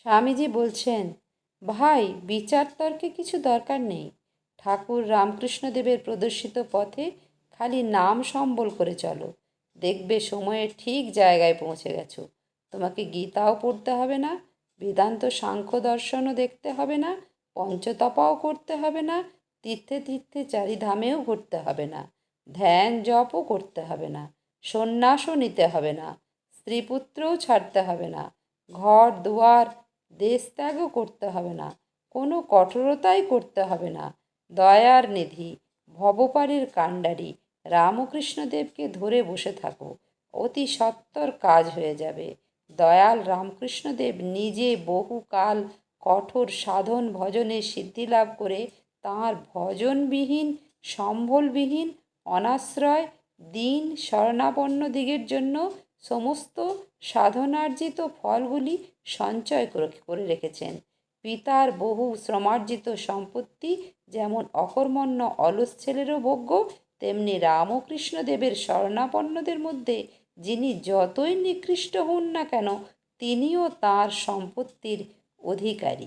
স্বামীজি বলছেন, ভাই, বিচার তর্কে কিছু দরকার নেই। ঠাকুর রামকৃষ্ণদেবের প্রদর্শিত পথে খালি নাম সম্বল করে চলো, দেখবে সময়ে ঠিক জায়গায় পৌঁছে গেছো। তোমাকে গীতাও পড়তে হবে না, বেদান্ত সাংখ্য দর্শনও দেখতে হবে না, পঞ্চতপাও করতে হবে না, তীর্থে তীর্থে চারিধামেও ঘুরতে হবে না, ধ্যান জপও করতে হবে না, সন্ন্যাসও নিতে হবে না, স্ত্রীপুত্রও ছাড়তে হবে না, ঘর দুয়ার দেশ ত্যাগও করতে হবে না, কোনো কঠোরতাই করতে হবে না। দয়ার নিধি, ভবপারের কাণ্ডারি রামকৃষ্ণদেবকে ধরে বসে থাকো, অতি সত্বর কাজ হয়ে যাবে। দয়াল রামকৃষ্ণদেব নিজে বহুকাল কঠোর সাধন ভজনে সিদ্ধিলাভ করে তাঁর ভজনবিহীন, সম্বলবিহীন, অনাশ্রয় দীন শরণাপন্ন দিগের জন্য সমস্ত সাধনার্জিত ফলগুলি সঞ্চয় করে রেখেছেন। পিতার বহু শ্রমার্জিত সম্পত্তি যেমন অকর্মণ্য অলস ছেলেরও ভোগ্য, তেমনি রামকৃষ্ণদেবের শরণাপন্নদের মধ্যে যিনি যতই নিকৃষ্ট হন না কেন, তিনিও তাঁর সম্পত্তির অধিকারী।